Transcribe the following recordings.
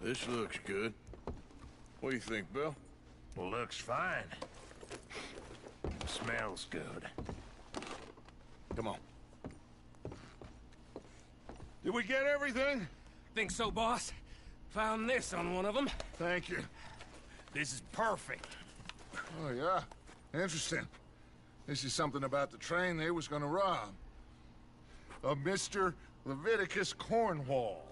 This looks good. What do you think, Bill? Looks fine. Smells good. Come on. Did we get everything? Think so, boss? Found this on one of them. Thank you. This is perfect. Oh, yeah? Interesting. This is something about the train they was gonna rob. Of Mr. Leviticus Cornwall.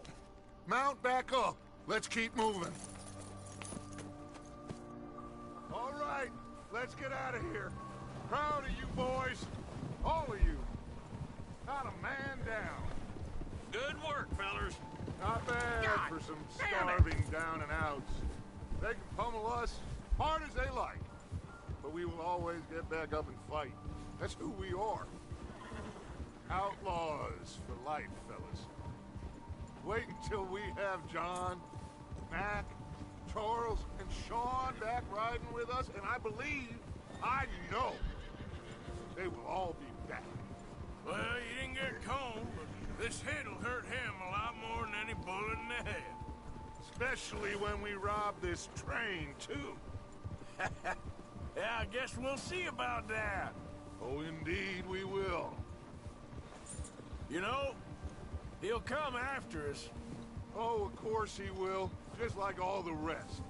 Mount back up. Let's keep moving. All right, let's get out of here. Proud of you boys. All of you. Not a man down. Good work, fellers. Not bad God for some damn it. starving down and outs. They can pummel us hard as they like. But we will always get back up and fight. That's who we are. Outlaws for life, fellas. Wait until we have John, Mac, Charles, and Sean back riding with us, and I know, they will all be back. Well, you didn't get Cone, but this hit'll hurt him a lot more than any bullet in the head. Especially when we rob this train, too. Yeah, I guess we'll see about that. Oh, indeed we will. You know, he'll come after us. Oh, of course he will, just like all the rest.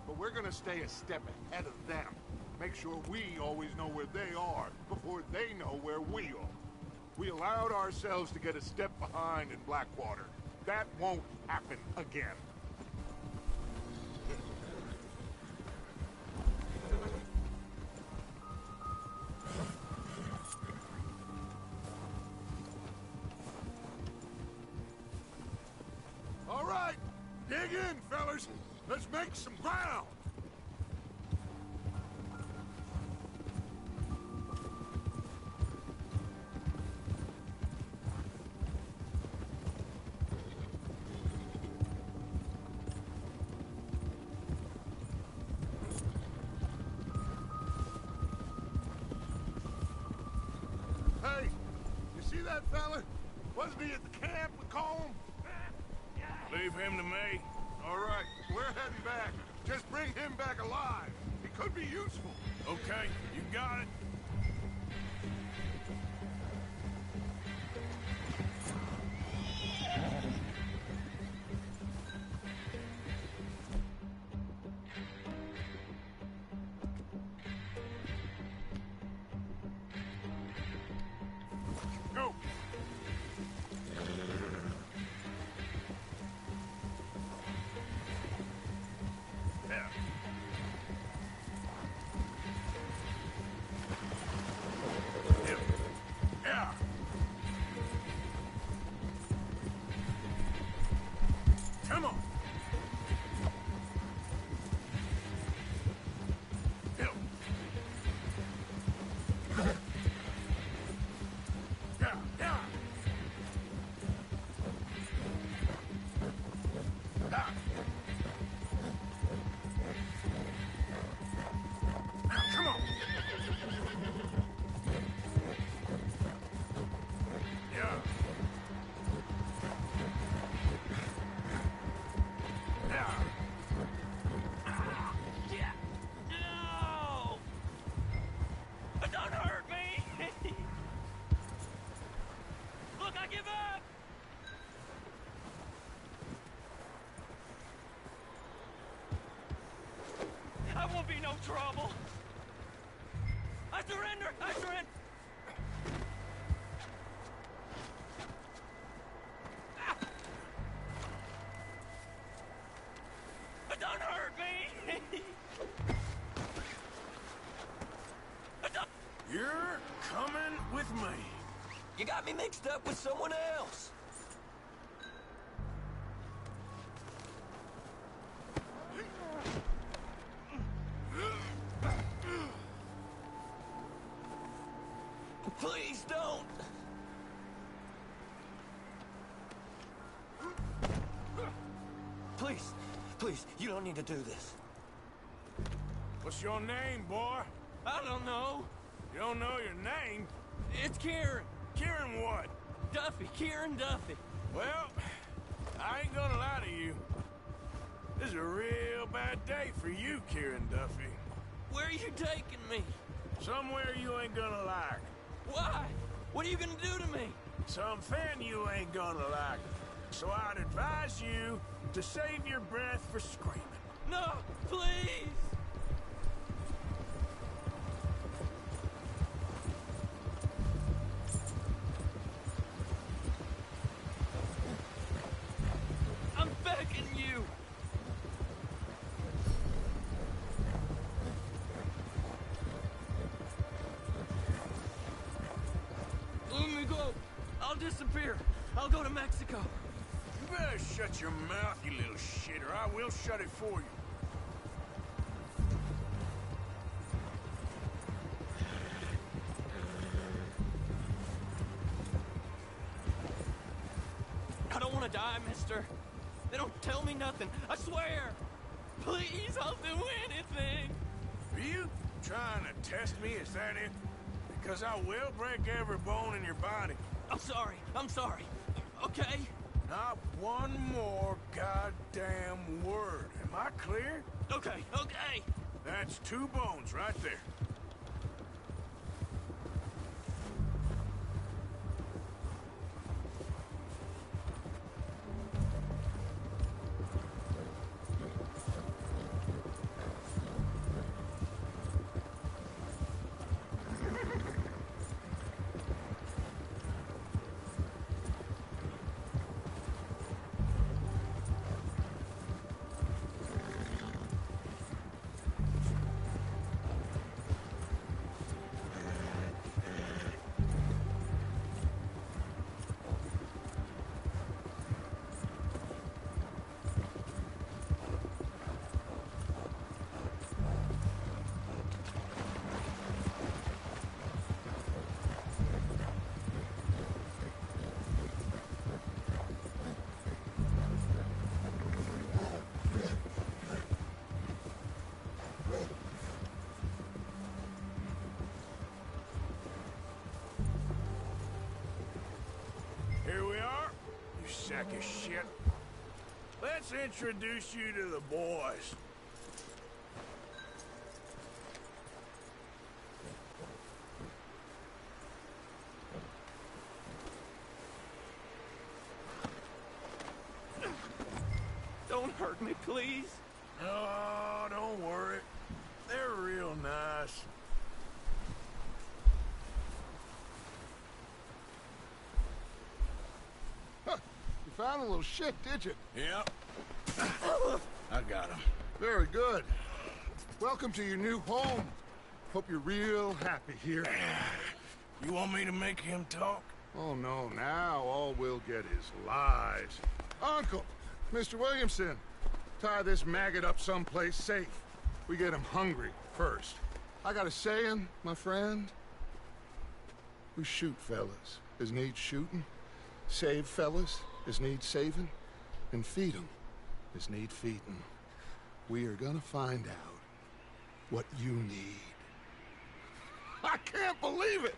But we're gonna stay a step ahead of them. Make sure we always know where they are before they know where we are. We allowed ourselves to get a step behind in Blackwater. That won't happen again. All right, dig in, fellas. Let's make some ground. Hey, you see that fella? Wasn't he at the camp with Colm? Leave him to me. All right, we're heading back. Just bring him back alive. He could be useful. Okay, you got it. Go. Yeah. Yeah. Come on. Yeah. Yeah. Yeah. Ah. Come on. Yeah. Yeah. Yeah. No! Don't hurt me! Look, I give up! I won't be no trouble. I surrender! I surrender! Ah! Don't hurt me! Don't- You're coming with me. You got me mixed up with someone else. Please don't. Please, please, you don't need to do this. What's your name, boy? I don't know. You don't know your name? It's Kieran. Kieran what? Duffy. Kieran Duffy. Well, I ain't gonna lie to you. is a real bad day for you, Kieran Duffy. Where are you taking me? Somewhere you ain't gonna like. Why? What are you gonna do to me? Something you ain't gonna like. So I'd advise you to save your breath for screaming. No, please! I'm begging you! Let me go! I'll disappear! I'll go to Mexico! You better shut your mouth, you little shit, or I will shut it for you. I don't want to die, mister. They don't tell me nothing. I swear. Please, I'll do anything. Are you trying to test me? Is that it? Because I will break every bone in your body. I'm sorry. I'm sorry. Okay? Not one more goddamn word. Am I clear? Okay. Okay. That's 2 bones right there. Here we are, you sack of shit. Let's introduce you to the boys. Don't hurt me, please. Oh, don't worry. They're real nice. You found a little shit, did you? Yep. I got him. Very good. Welcome to your new home. Hope you're real happy here. You want me to make him talk? Oh, no, now all we'll get is lies. Uncle, Mr. Williamson, tie this maggot up someplace safe. We get him hungry first. I got a saying, my friend. We shoot fellas as need shooting, save fellas as need saving, and feed 'em as need feeding. We are gonna find out what you need. I can't believe it!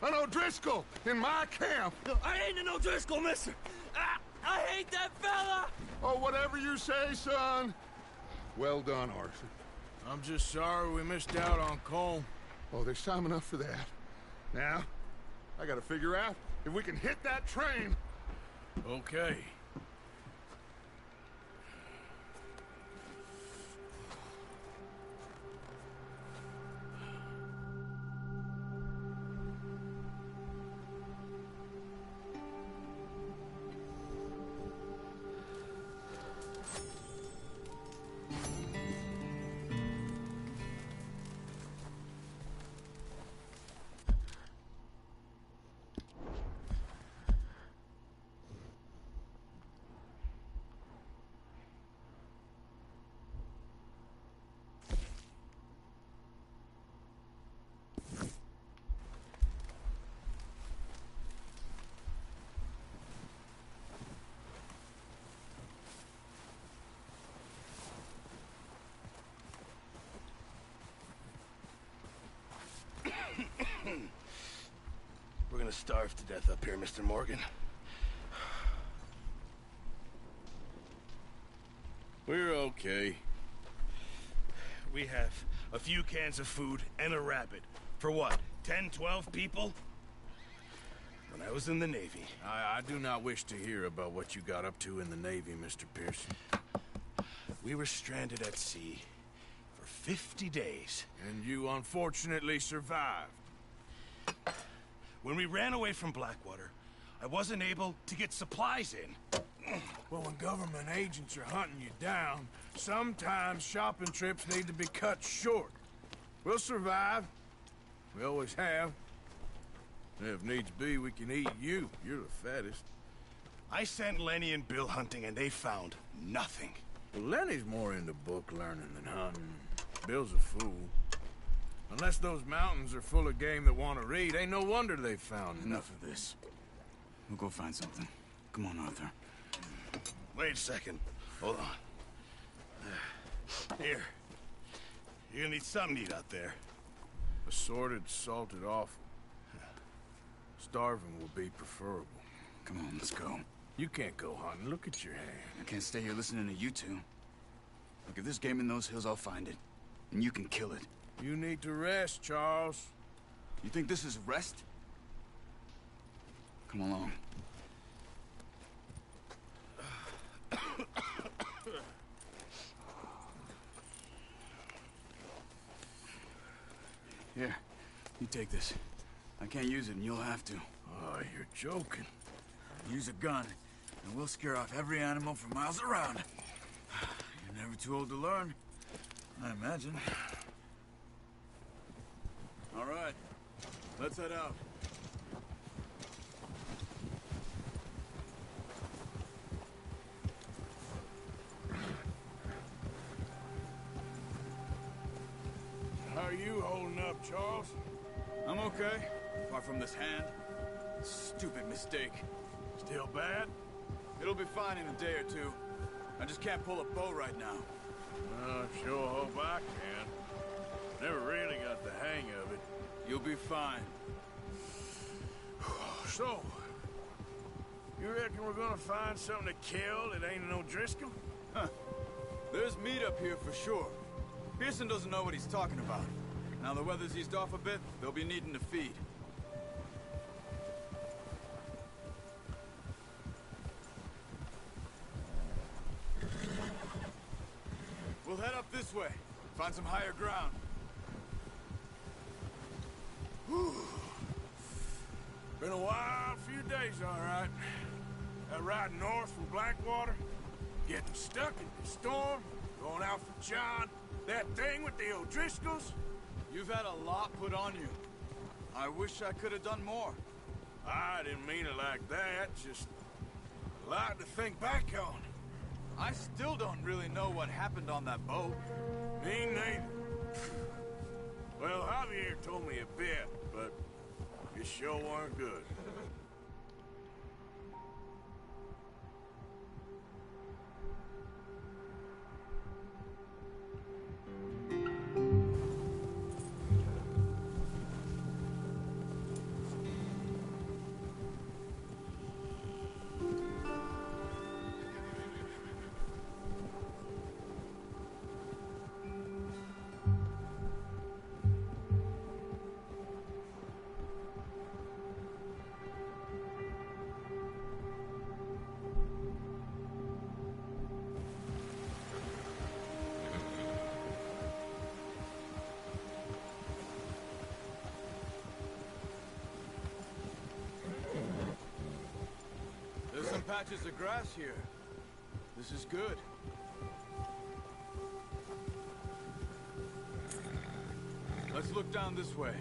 An O'Driscoll in my camp! I ain't an O'Driscoll, mister! I hate that fella! Oh, whatever you say, son. Well done, Arthur. I'm just sorry we missed out on Cole. Oh, there's time enough for that. Now, I gotta figure out if we can hit that train. Okay. We're gonna starve to death up here, Mr. Morgan. We're Okay. We have a few cans of food and a rabbit. For what, 10, 12 people? When I was in the Navy. I do not wish to hear about what you got up to in the Navy, Mr. Pearson. We were stranded at sea for 50 days. And you unfortunately survived. When we ran away from Blackwater, I wasn't able to get supplies in. Well, when government agents are hunting you down, sometimes shopping trips need to be cut short. We'll survive. We always have. And if needs be, we can eat you. You're the fattest. I sent Lenny and Bill hunting, and they found nothing. Well, Lenny's more into book learning than hunting. Bill's a fool. Unless those mountains are full of game that want to read, ain't no wonder they found Enough of this. We'll go find something. Come on, Arthur. Wait a second. Hold on. Here. You're gonna need something to eat out there. Assorted, salted offal. Starving will be preferable. Come on, let's go. You can't go hunting. Look at your hand. I can't stay here listening to you two. Look, if there's game in those hills, I'll find it. And you can kill it. You need to rest, Charles. You think this is rest? Come along. Here, you take this. I can't use it, and you'll have to. Oh, you're joking. Use a gun, and we'll scare off every animal for miles around. You're never too old to learn, I imagine. All right, let's head out. How are you holding up, Charles? I'm okay, apart from this hand. Stupid mistake. Still bad? It'll be fine in a day or two. I just can't pull a bow right now. I sure hope I can. Never really got the hang of it. You'll be fine. So, you reckon we're gonna find something to kill that ain't no Driscoll? Huh. There's meat up here for sure. Pearson doesn't know what he's talking about. Now the weather's eased off a bit, they'll be needing to feed. We'll head up this way. Find some higher ground. Whew. Been a wild few days, all right. That ride north from Blackwater, getting stuck in the storm, going out for John, that thing with the O'Driscolls. You've had a lot put on you. I wish I could have done more. I didn't mean it like that, just a lot to think back on. I still don't really know what happened on that boat. Me neither. Well, Javier told me a bit, but it sure weren't good. There's some patches of grass here. This is good. Let's look down this way.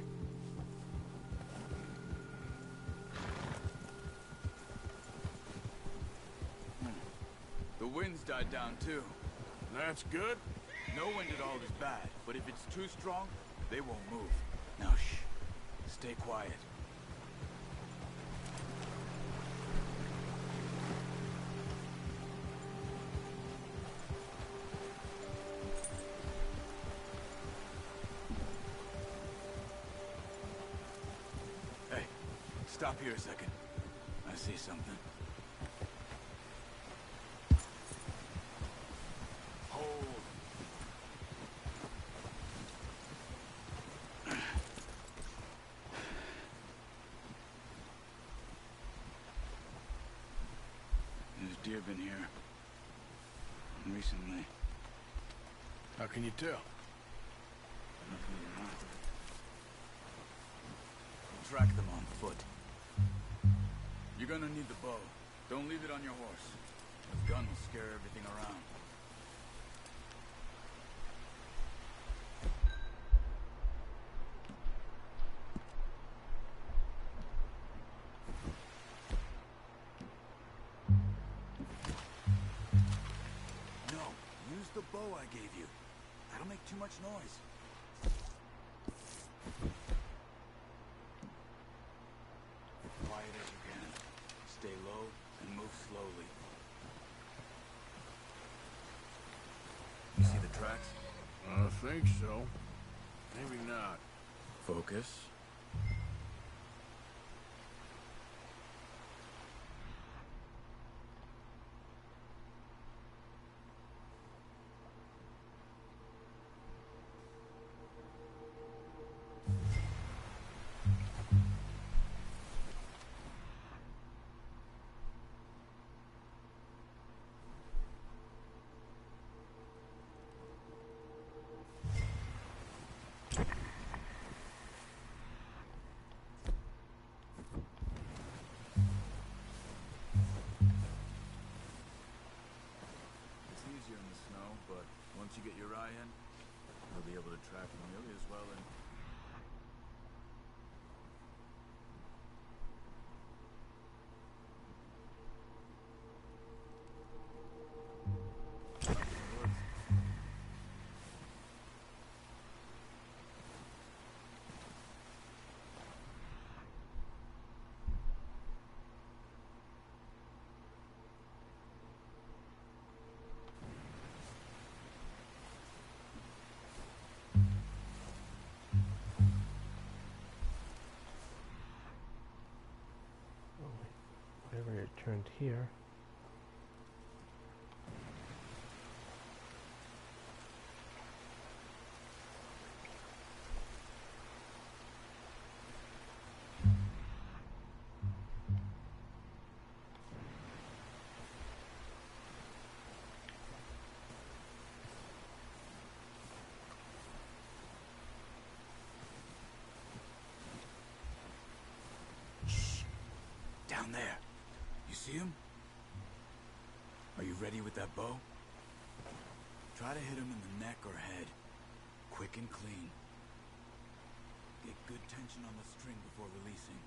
The wind's died down too. That's good. No wind at all is bad, but if it's too strong, they won't move. Now shh. Stay quiet. Hey, stop here a second. I see something. Holy have been here. Recently. How can you tell? We'll track them on foot. You're gonna need the bow. Don't leave it on your horse. The gun will scare everything around. No, use the bow I gave you. That'll make too much noise. Quiet as you can. Stay low and move slowly. You see the tracks? I think so. Maybe not. Focus. It's easier in the snow, but once you get your eye in, you'll be able to track them nearly as well in... Whatever it turned here. Down there. You see him? Are you ready with that bow? Try to hit him in the neck or head. Quick and clean. Get good tension on the string before releasing.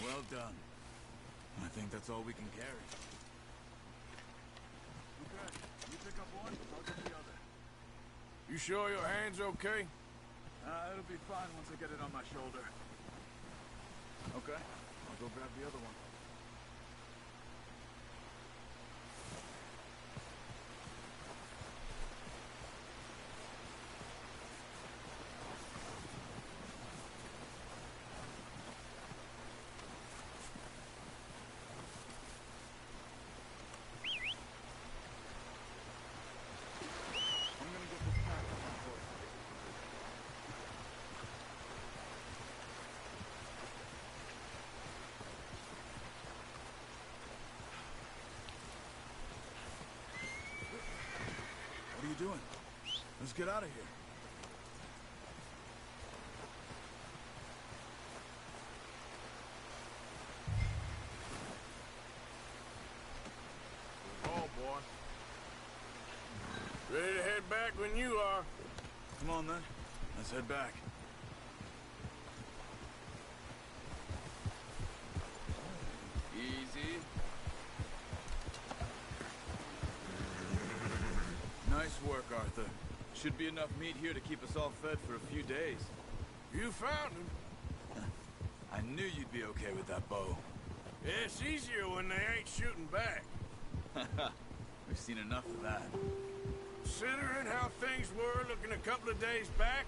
Well done. I think that's all we can carry. You sure your hand's okay? It'll be fine once I get it on my shoulder. Okay, I'll go grab the other one. I'm gonna get this pack on my horse. What are you doing? Let's get out of here. Oh, boy. Ready to head back when you are. Come on then. Let's head back. Easy. Nice work, Arthur. Should be enough meat here to keep us all fed for a few days. You found him. I knew you'd be okay with that bow. Yeah, it's easier when they ain't shooting back. We've seen enough of that. Considering how things were looking a couple of days back,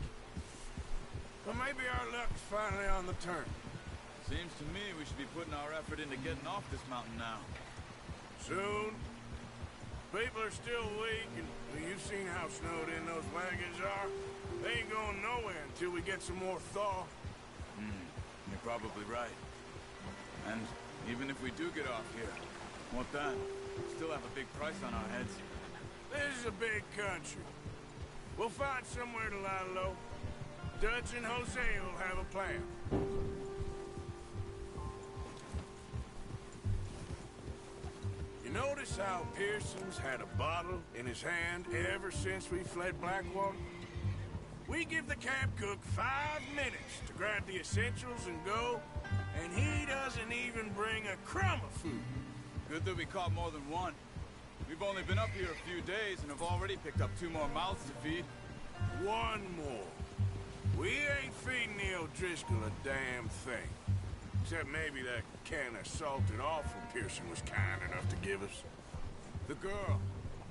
well, maybe our luck's finally on the turn. Seems to me we should be putting our effort into getting off this mountain now. Soon. People are still weak, and well, you've seen how snowed in those wagons are. They ain't going nowhere until we get some more thaw. You're probably right. And even if we do get off here, what then? Still have a big price on our heads. This is a big country. We'll find somewhere to lie low. Dutch and Jose will have a plan. You notice how Pearson's had a bottle in his hand ever since we fled Blackwater? We give the camp cook 5 minutes to grab the essentials and go, and he doesn't even bring a crumb of food. Good that we caught more than one. We've only been up here a few days and have already picked up 2 more mouths to feed. One more. We ain't feeding the O'Driscoll a damn thing. Except maybe that can of salted offal Pearson was kind enough to give us. The girl.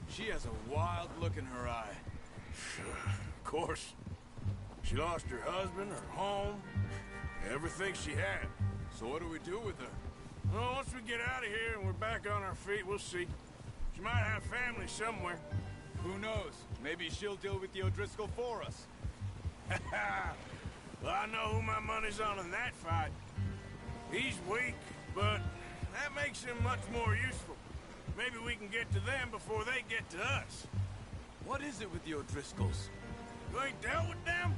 She has a wild look in her eye. Of course. She lost her husband, her home, everything she had. So what do we do with her? Well, once we get out of here and we're back on our feet, we'll see. She might have family somewhere. Who knows? Maybe she'll deal with the O'Driscoll for us. Well, I know who my money's on in that fight. He's weak, but that makes him much more useful. Maybe we can get to them before they get to us. What is it with the O'Driscolls? You ain't dealt with them?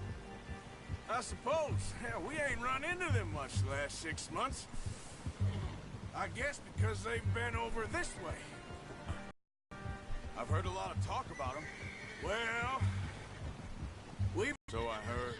I suppose. Hell, we ain't run into them much the last 6 months. I guess because they've been over this way. I've heard a lot of talk about them. Well, we've... So I heard.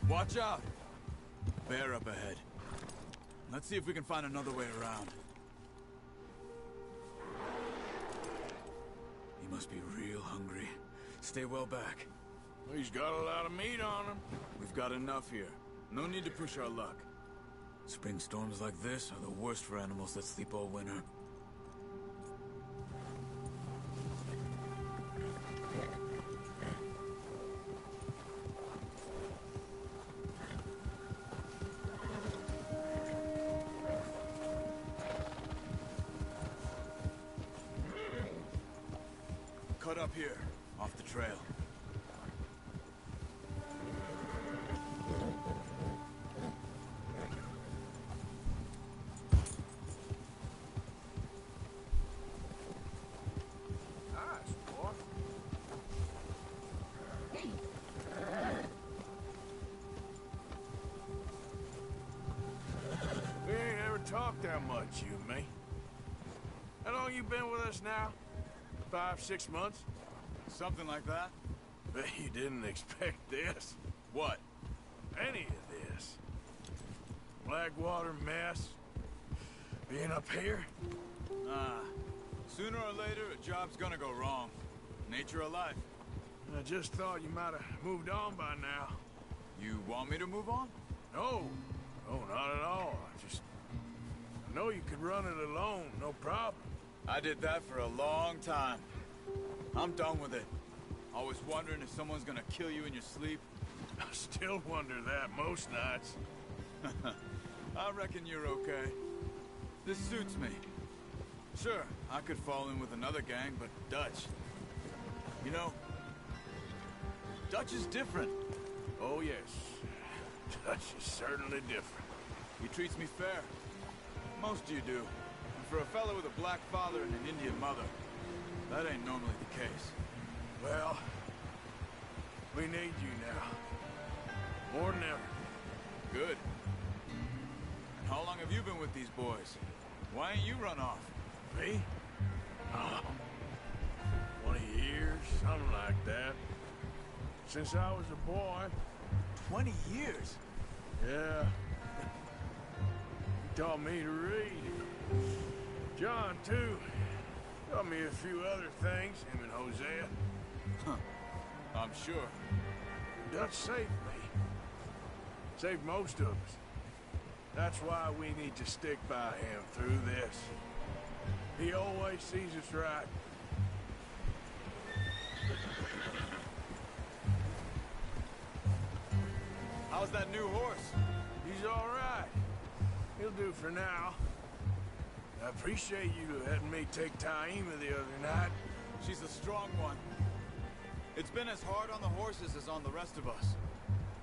Watch out! Bear up ahead. Let's see if we can find another way around. He must be real hungry. Stay well back. He's got a lot of meat on him. We've got enough here. No need to push our luck. Spring storms like this are the worst for animals that sleep all winter. Cut up here. Off the trail. Nice, boy. We ain't ever talked that much, you and me. How long you been with us now? 5, 6 months? Something like that? Bet you didn't expect this. What? Any of this. Blackwater mess. Being up here? Sooner or later, a job's gonna go wrong. Nature of life. I just thought you might have moved on by now. You want me to move on? No. No, not at all. I know you could run it alone, no problem. I did that for a long time. I'm done with it. Always wondering if someone's gonna kill you in your sleep. I still wonder that most nights. I reckon you're okay. This suits me. Sure, I could fall in with another gang, but Dutch... You know, Dutch is different. Oh, yes. Dutch is certainly different. He treats me fair. Most of you do. And for a fellow with a black father and an Indian mother, that ain't normally the case. Well, we need you now. More than ever. Good. And how long have you been with these boys? Why ain't you run off? Me? Oh, 20 years, something like that. Since I was a boy. 20 years? Yeah. He taught me to read. John, too. Taught me a few other things, him and Hosea. I'm sure. Dutch saved me. Saved most of us. That's why we need to stick by him through this. He always sees us right. How's that new horse? He's all right. He'll do for now. I appreciate you letting me take Taima the other night. She's a strong one. It's been as hard on the horses as on the rest of us.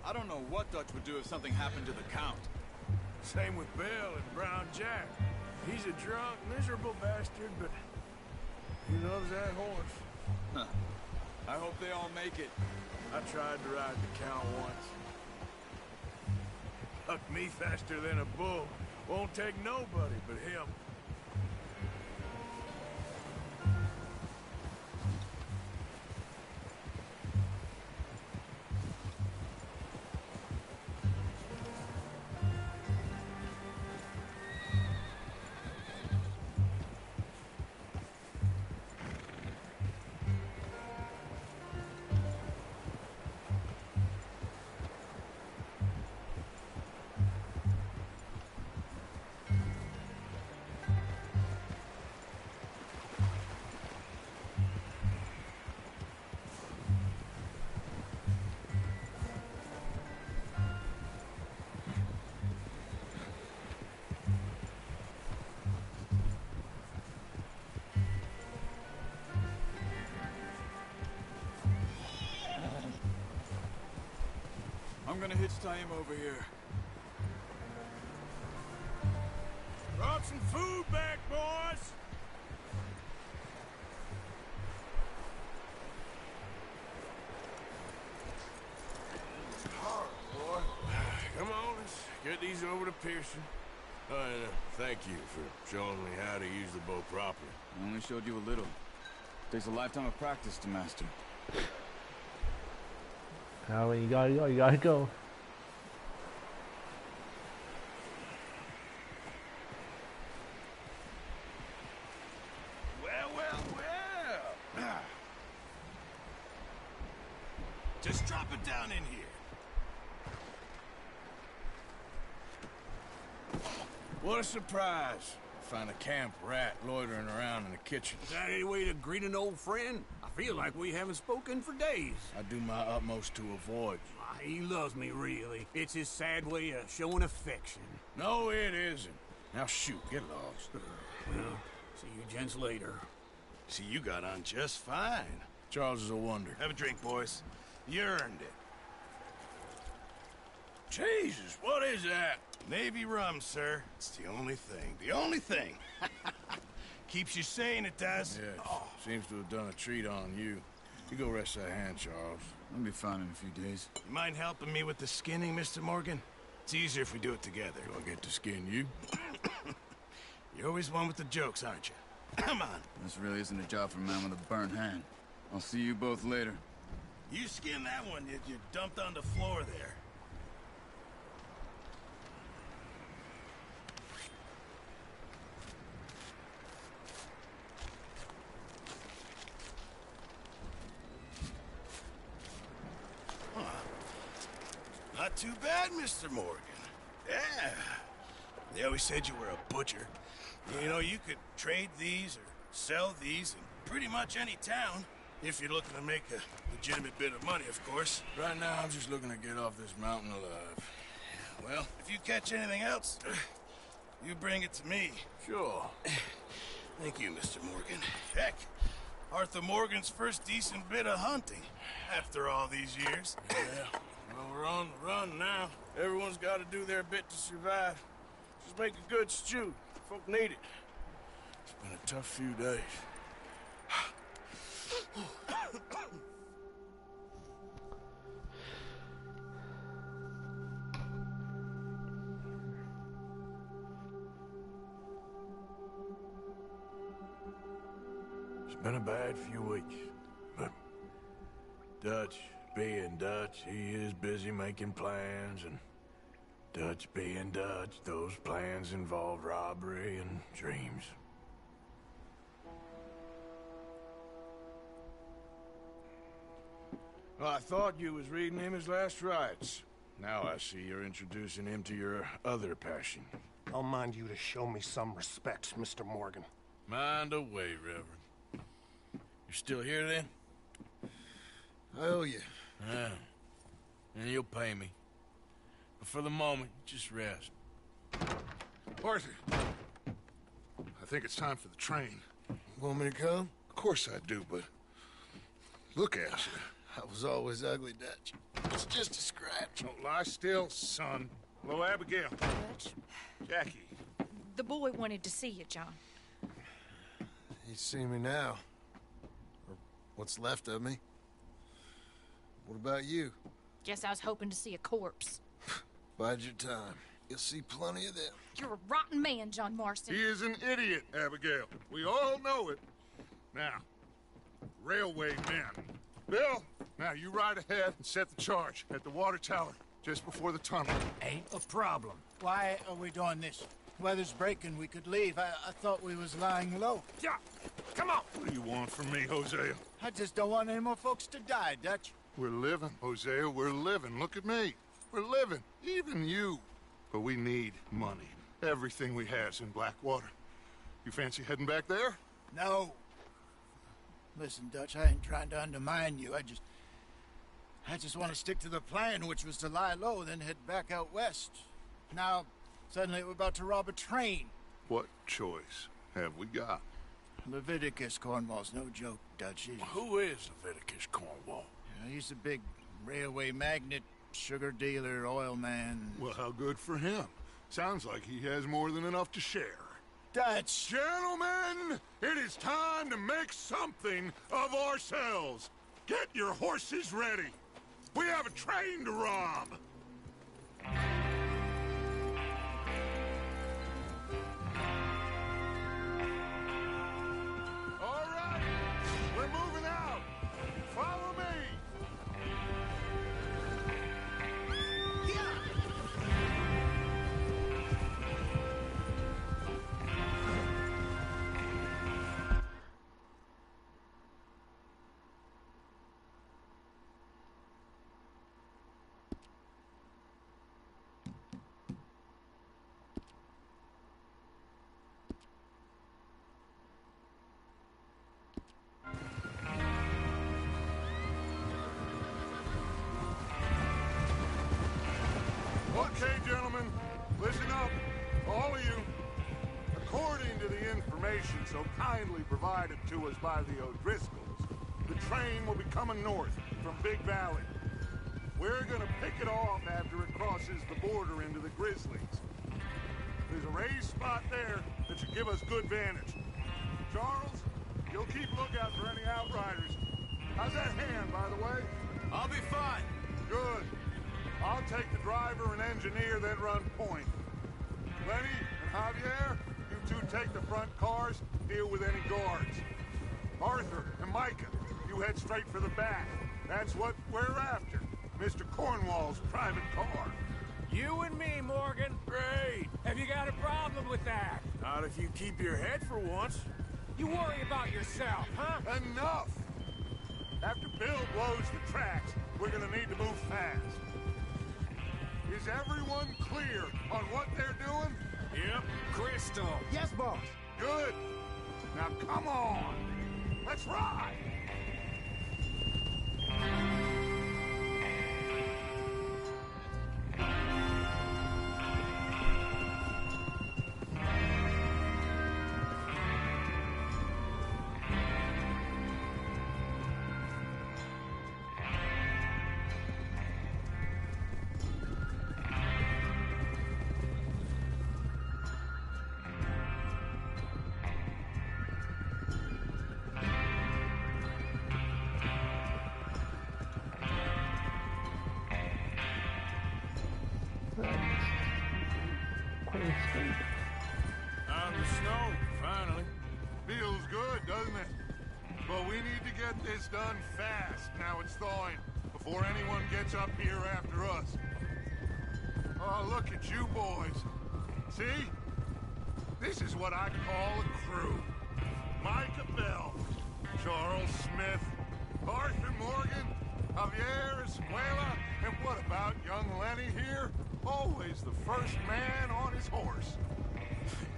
I don't know what Dutch would do if something happened to the Count. Same with Bill and Brown Jack. He's a drunk, miserable bastard, but he loves that horse. Huh. I hope they all make it. I tried to ride the Count once. Hucked me faster than a bull. Won't take nobody but him. I'm gonna hitch Taima over here. Brought some food back, boys! Boy. Come on, let's get these over to Pearson. And thank you for showing me how to use the bow properly. I only showed you a little. Takes a lifetime of practice to master. Now when you gotta go. Well. Just drop it down in here. What a surprise. Find a camp rat loitering around in the kitchen. Is that any way to greet an old friend? I feel like we haven't spoken for days. I do my utmost to avoid you. He loves me, really. It's his sad way of showing affection. No, it isn't. Now shoot, get lost. Well, see you gents later. See, you got on just fine. Charles is a wonder. Have a drink, boys. You earned it. Jesus, what is that? Navy rum, sir. It's the only thing. The only thing. Keeps you sane, it does. Yeah, seems to have done a treat on you. You go rest that hand, Charles. I'll be fine in a few days. You mind helping me with the skinning, Mr. Morgan? It's easier if we do it together. Do I get to skin you? You're always one with the jokes, aren't you? Come on. This really isn't a job for a man with a burnt hand. I'll see you both later. You skin that one you dumped on the floor there. Not too bad, Mr. Morgan. Yeah. They always said you were a butcher. You know, you could trade these or sell these in pretty much any town. If you're looking to make a legitimate bit of money, of course. Right now, I'm just looking to get off this mountain alive. Well, if you catch anything else, you bring it to me. Sure. Thank you, Mr. Morgan. Heck, Arthur Morgan's first decent bit of hunting after all these years. Yeah. Well, we're on the run now. Everyone's got to do their bit to survive. Just make a good stew. Folk need it. It's been a tough few days. It's been a bad few weeks, but Dutch being Dutch, he is busy making plans, and Dutch being Dutch, those plans involve robbery and dreams. Well, I thought you was reading him his last rites. Now I see you're introducing him to your other passion. I'll mind you to show me some respect, Mr. Morgan. Mind away, Reverend. You're still here, then? I owe you. Yeah. And you'll pay me. But for the moment, just rest. Arthur, I think it's time for the train. Want me to come? Of course I do, but look at you. I was always ugly, Dutch. It's just a scratch. Don't lie still, son. Hello, Abigail. Dutch, Jackie. the boy wanted to see you, John. He's seen me now. Or what's left of me. What about you? Guess I was hoping to see a corpse. Bide your time. You'll see plenty of them. You're a rotten man, John Marston. He is an idiot, Abigail. We all know it. Now, railway men. Bill, now you ride ahead and set the charge at the water tower just before the tunnel. Ain't a problem. Why are we doing this? Weather's breaking, we could leave. I thought we was lying low. Yeah, come on. What do you want from me, Hosea? I just don't want any more folks to die, Dutch. We're living, Hosea, we're living. Look at me. We're living, even you. But we need money. Everything we have's in Blackwater. You fancy heading back there? No. Listen, Dutch, I ain't trying to undermine you. I just want to stick to the plan, which was to lie low, then head back out west. Now, suddenly we're about to rob a train. What choice have we got? Leviticus Cornwall's no joke, Dutch. Who is Leviticus Cornwall? He's a big railway magnate, sugar dealer, oil man. Well, how good for him. Sounds like he has more than enough to share. Dutch! Gentlemen, it is time to make something of ourselves. Get your horses ready. We have a train to rob. All right, we're moving out. Follow me. Okay, gentlemen, listen up, all of you. According to the information so kindly provided to us by the O'Driscolls, the train will be coming north from Big Valley. We're gonna pick it off after it crosses the border into the Grizzlies. There's a raised spot there that should give us good vantage. Charles, you'll keep lookout for any outriders. How's that hand, by the way? I'll be fine. Good. I'll take the driver and engineer, then run point. Lenny and Javier, you two take the front cars, deal with any guards. Arthur and Micah, you head straight for the back. That's what we're after. Mr. Cornwall's private car. You and me, Morgan. Great. Have you got a problem with that? Not if you keep your head for once. You worry about yourself, huh? Enough! After Bill blows the tracks, we're gonna need to move fast. Is everyone clear on what they're doing? Yep. Crystal. Yes, boss. Good. Now come on. Let's ride. Out in the snow, finally. Feels good, doesn't it? But we need to get this done fast, now it's thawing, before anyone gets up here after us. Oh, look at you boys. See? This is what I call a crew. Micah Bell, Charles Smith, Arthur Morgan, Javier Escuela, and what about young Lenny here? Always the first man on his horse.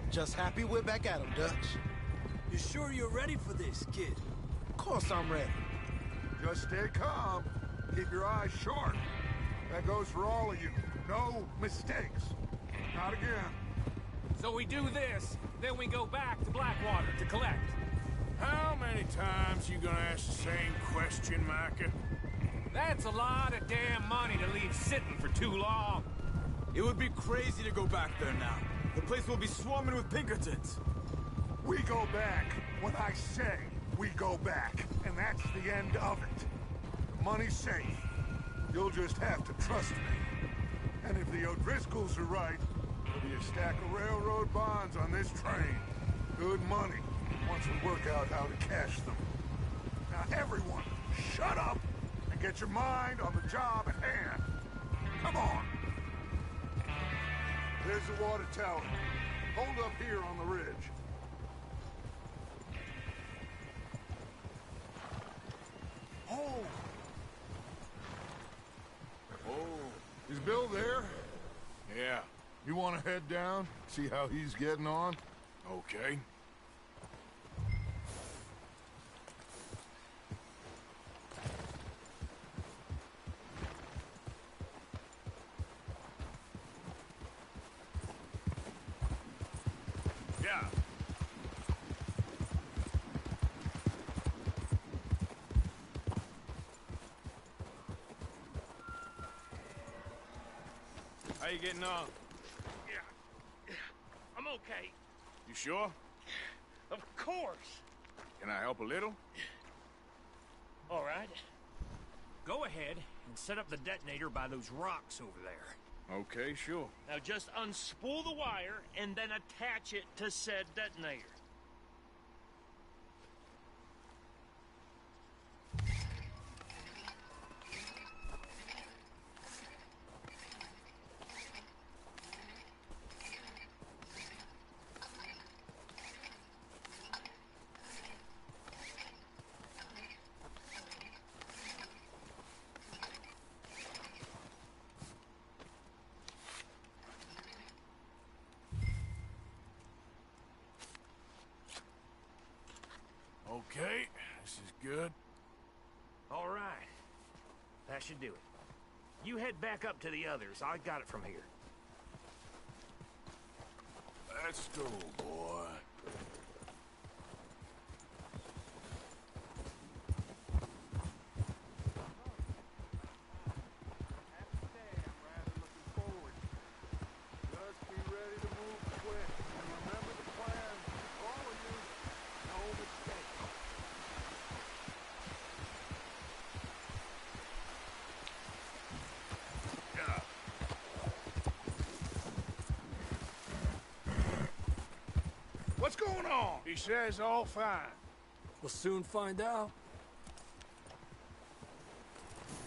Just happy we're back at him, Dutch. You sure you're ready for this, kid? Of course I'm ready. Just stay calm. Keep your eyes sharp. That goes for all of you. No mistakes. Not again. So we do this, then we go back to Blackwater to collect. How many times you gonna ask the same question, Micah? That's a lot of damn money to leave sitting for too long. It would be crazy to go back there now. The place will be swarming with Pinkertons. We go back when I say we go back, and that's the end of it. The money's safe. You'll just have to trust me. And if the O'Driscolls are right, there'll be a stack of railroad bonds on this train. Good money, once we work out how to cash them. Now everyone, shut up and get your mind on the job at hand. Come on. There's the water tower. Hold up here on the ridge. Oh! Is Bill there? Yeah. You want to head down? See how he's getting on? Okay. Yeah. How you getting on? Yeah. I'm okay. You sure? Of course. Can I help a little? All right. Go ahead and set up the detonator by those rocks over there. Okay, sure. Now just unspool the wire and then attach it to said detonator. Okay, this is good. All right. That should do it. You head back up to the others. I got it from here. Let's go, boy. He says all fine. We'll soon find out.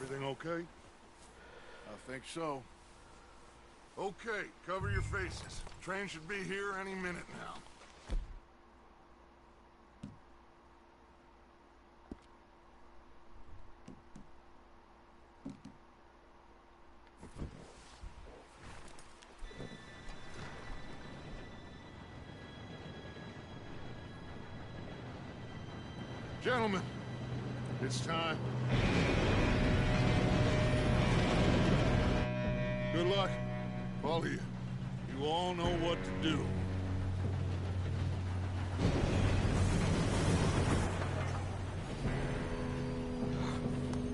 Everything okay? I think so. Okay, cover your faces. Train should be here any minute now. Gentlemen, it's time. Good luck. All of you. You all know what to do.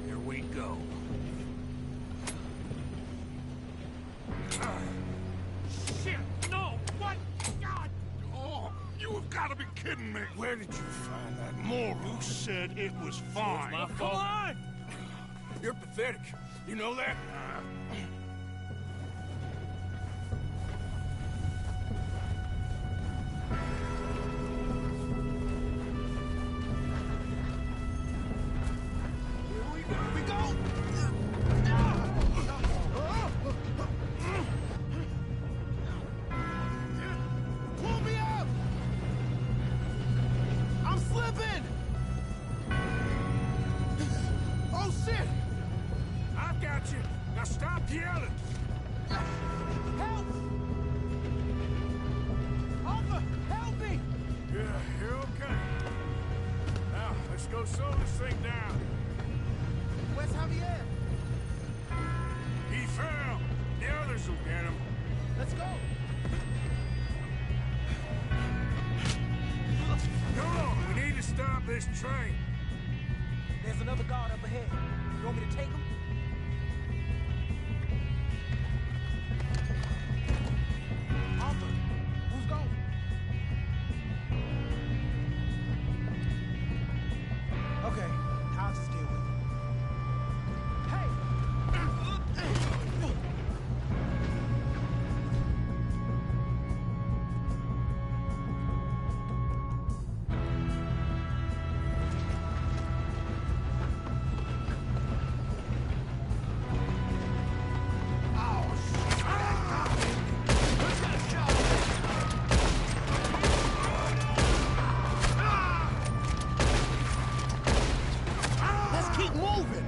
Here we go. Shit! No! What? God! Oh, you have got to be kidding me. Where did you find that moron? You said it was fine. My fault. Come on! You're pathetic. You know that? Pull me up! I'm slipping! Oh, shit! I've got you. Now stop yelling. Help! Arthur, help me! Yeah, you're okay. Now, let's go slow this thing down. Where's Javier? He fell. The others will get him. Let's go! Come on, we need to stop this train. There's another guard up ahead. You want me to take him? Arthur, who's going? Okay, I'll just deal with it. Hey! Let's keep moving!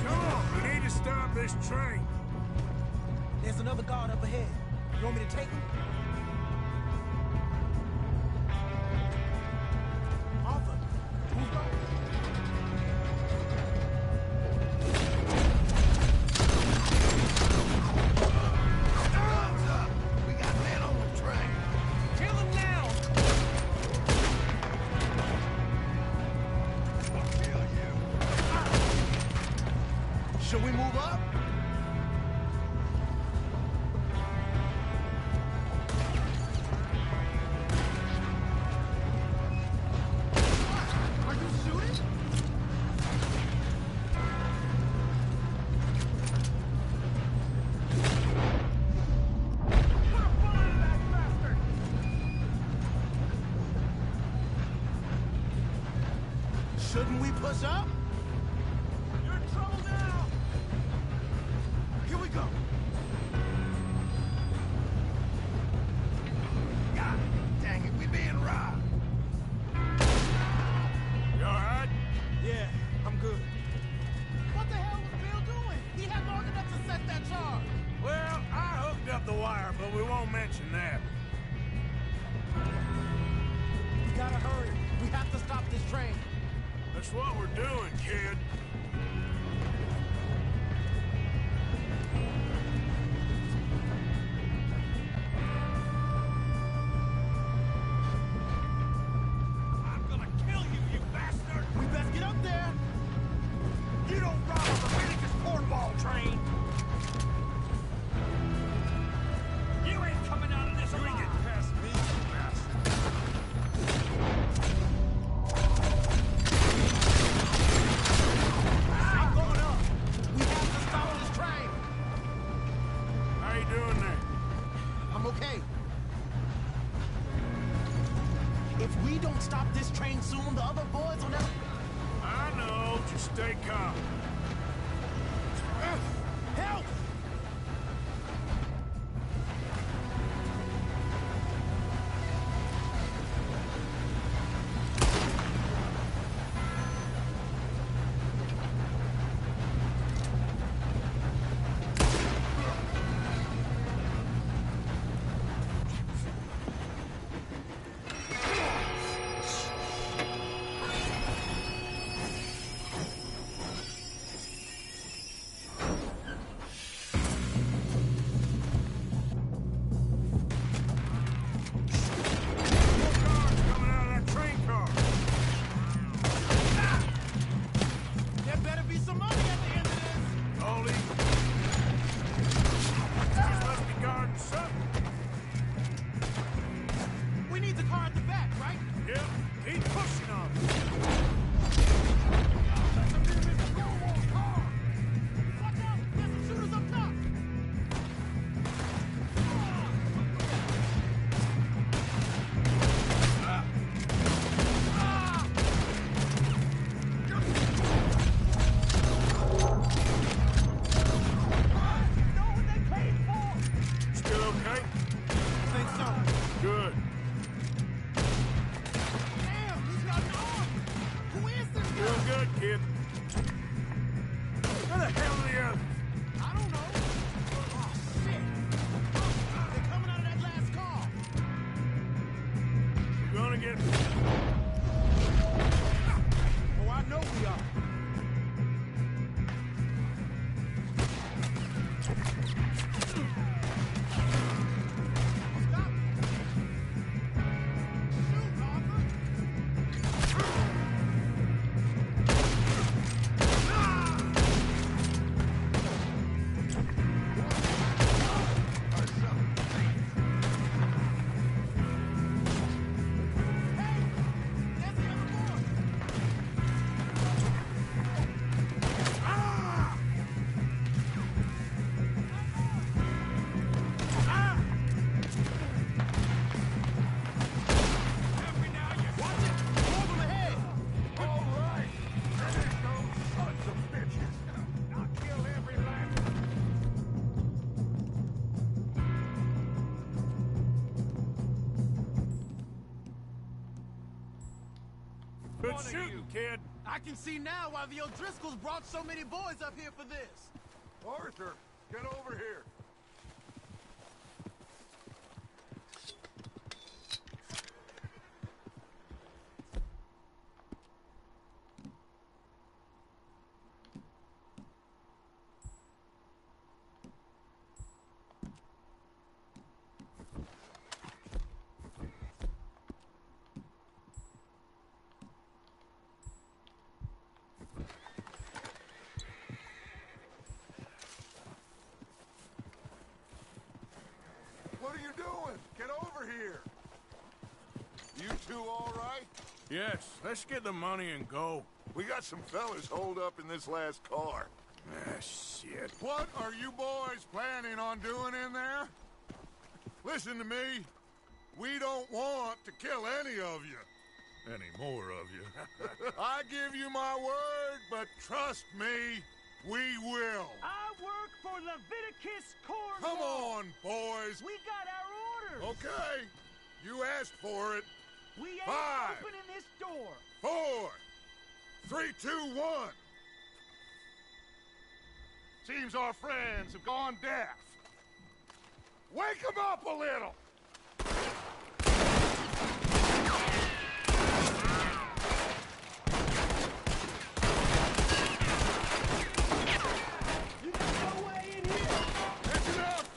Come on, we need to stop this train. There's another guard up ahead. You want me to take him? Arthur, who's going? Guns up! We got men on the train. Kill him now! I'll kill you. Should we move up? Are you shooting? Shouldn't we push up? You're in trouble now! Here we go! God dang it, we being robbed. You all right? Yeah, I'm good. What the hell was Bill doing? He had long enough to set that charge. Well, I hooked up the wire, but we won't mention that. We gotta hurry. We have to stop this train. That's what we're doing, kid. If we don't stop this train soon, the other boys will never... I know, just stay calm. Help! Good shooting, kid. I can see now why the O'Driscolls brought so many boys up here for this. Arthur, get over here. What are you doing? Get over here. You two all right? Yes, let's get the money and go. We got some fellas holed up in this last car. Ah, shit. What are you boys planning on doing in there? Listen to me. We don't want to kill any of you. Any more of you. I give you my word, but trust me, we will. I work for Leviticus Cornwall. Come on, boys. We got our orders. Okay. You asked for it. We ain't 5, opening this door. 4, 3, 2, 1. Seems our friends have gone deaf. Wake them up a little. You got no way in here. That's enough.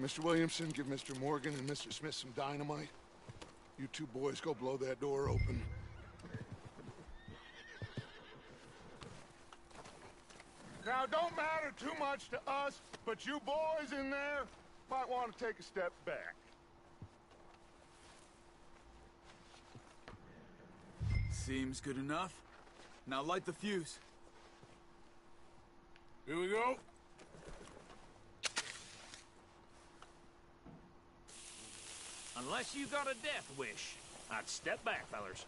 Mr. Williamson, give Mr. Morgan and Mr. Smith some dynamite. You two boys go blow that door open. Now, don't matter too much to us, but you boys in there might want to take a step back. Seems good enough. Now light the fuse. Here we go. Unless you got a death wish. I'd step back, fellers.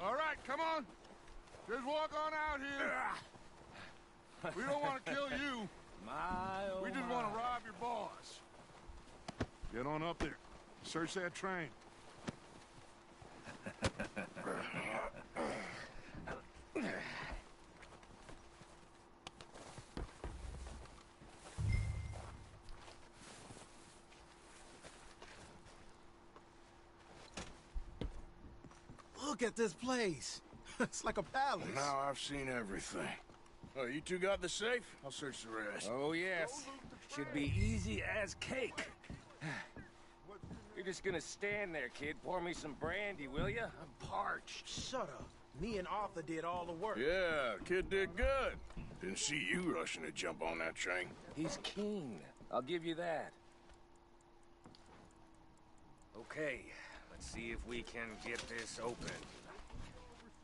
All right, come on. Just walk on out here. We don't want to kill you. We just want to rob your boss. Get on up there. Search that train. Look at this place. It's like a palace. Now I've seen everything. Oh, you two got the safe? I'll search the rest. Oh, yes. Should be easy as cake. You're just gonna stand there, kid. Pour me some brandy, will ya? I'm parched. Shut up. Me and Arthur did all the work. Yeah, kid did good. Didn't see you rushing to jump on that train. He's keen. I'll give you that. Okay, let's see if we can get this open.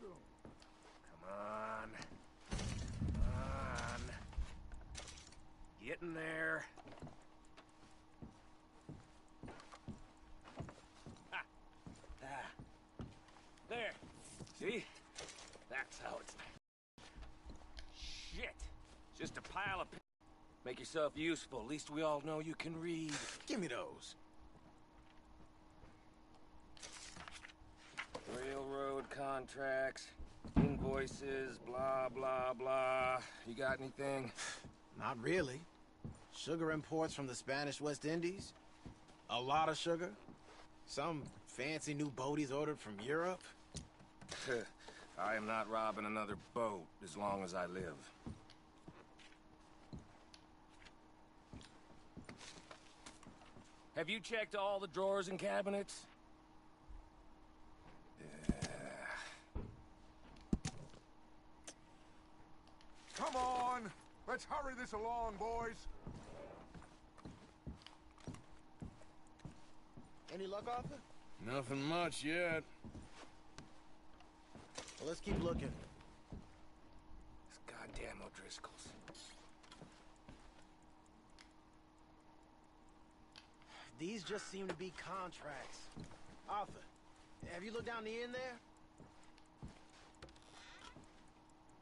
Come on. Come on. Get in there. There. See? That's how it's... Shit. Just a pile of... Make yourself useful. At least we all know you can read. Give me those. Railroad contracts, invoices, blah, blah, blah. You got anything? Not really. Sugar imports from the Spanish West Indies. A lot of sugar. Some fancy new boat he's ordered from Europe. I am not robbing another boat as long as I live. Have you checked all the drawers and cabinets? Come on. Let's hurry this along, boys. Any luck, Arthur? Nothing much yet. Well, let's keep looking. These goddamn O'Driscolls. These just seem to be contracts. Arthur, have you looked down the end there?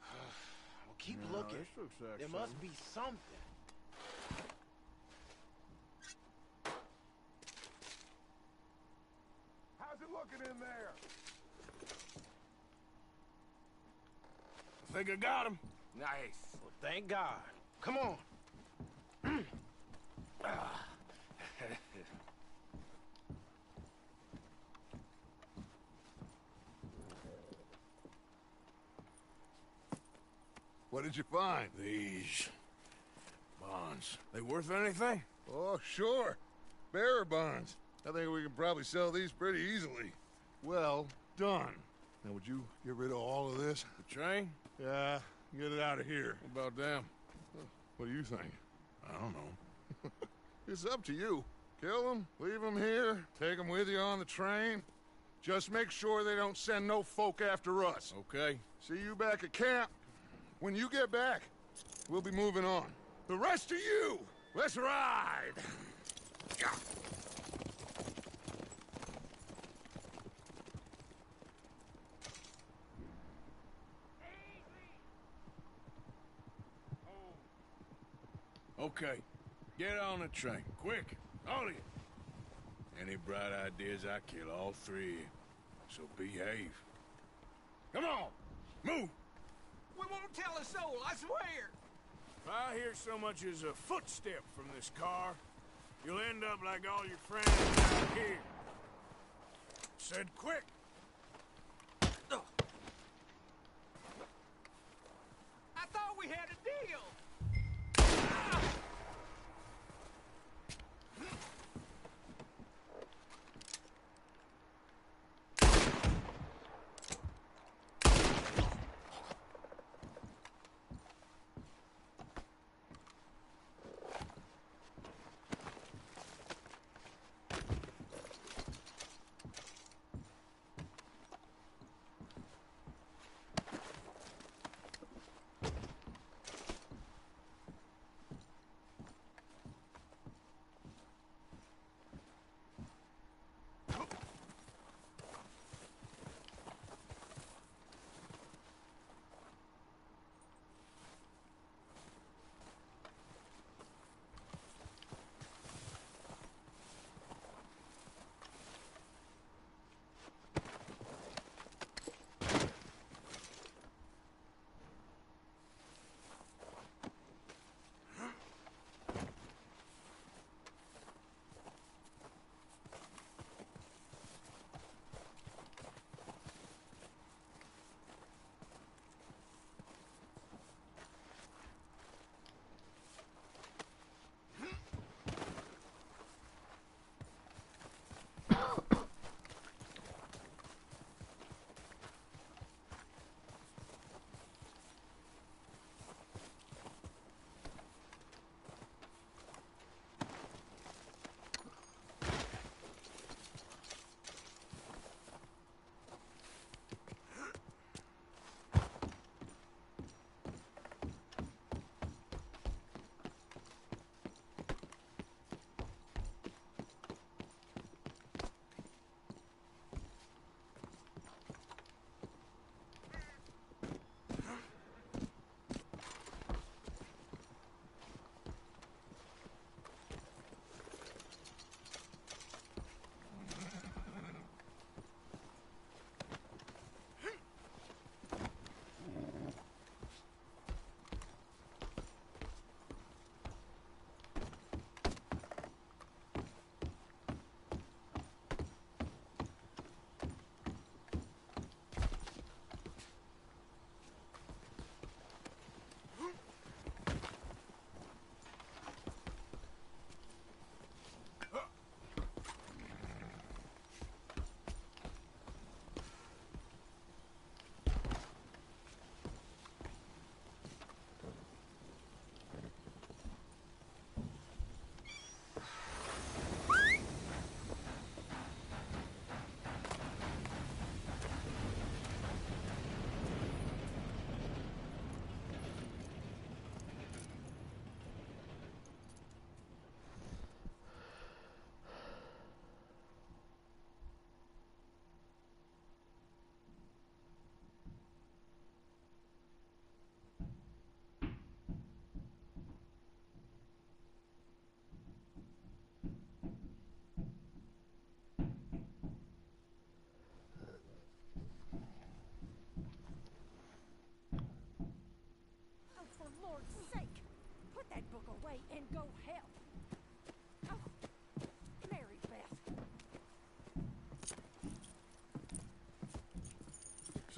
Well, keep looking. This looks like There must be something. How's it looking in there? I think I got him. Nice. Well, thank God. Come on. What did you find? These bonds. They worth anything? Oh, sure. Bearer bonds. I think we can probably sell these pretty easily. Well done. Now, would you get rid of all of this? The train? Yeah, get it out of here. What about them? What do you think? I don't know. It's up to you. Kill them, leave them here, take them with you on the train. Just make sure they don't send no folk after us. Okay. See you back at camp. When you get back, we'll be moving on. The rest of you, let's ride! Okay. Get on the train. Quick. All of you. Any bright ideas, I kill all three of you. So behave. Come on! Move! We won't tell a soul, I swear! If I hear so much as a footstep from this car, you'll end up like all your friends out here. Said quick! I thought we had a deal!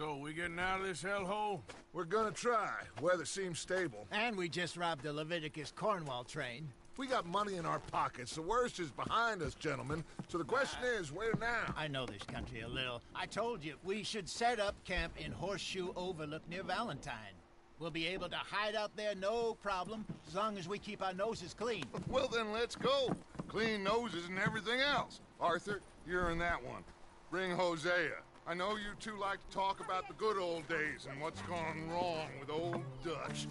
So, we getting out of this hellhole? We're gonna try. Weather seems stable. And we just robbed the Leviticus Cornwall train. We got money in our pockets. The worst is behind us, gentlemen. So the question is, where now? I know this country a little. I told you, we should set up camp in Horseshoe Overlook near Valentine. We'll be able to hide out there no problem, as long as we keep our noses clean. Well, then let's go. Clean noses and everything else. Arthur, you're in that one. Bring Hosea. I know you two like to talk about the good old days and what's gone wrong with old Dutch.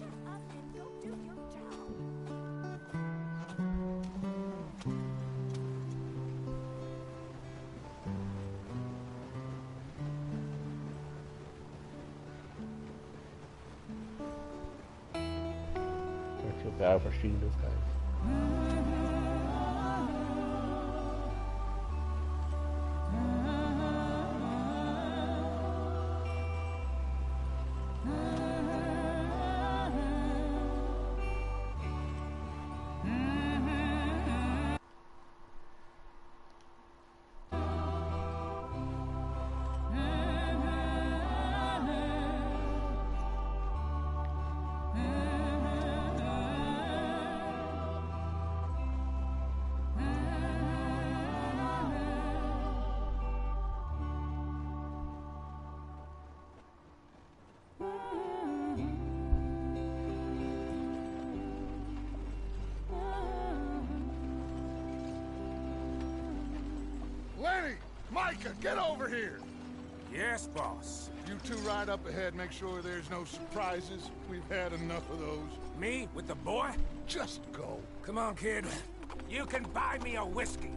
I feel bad for shooting those guys. Lenny! Micah, get over here! Yes, boss. You two ride up ahead, make sure there's no surprises. We've had enough of those. Me with the boy? Just go. Come on, kid. You can buy me a whiskey.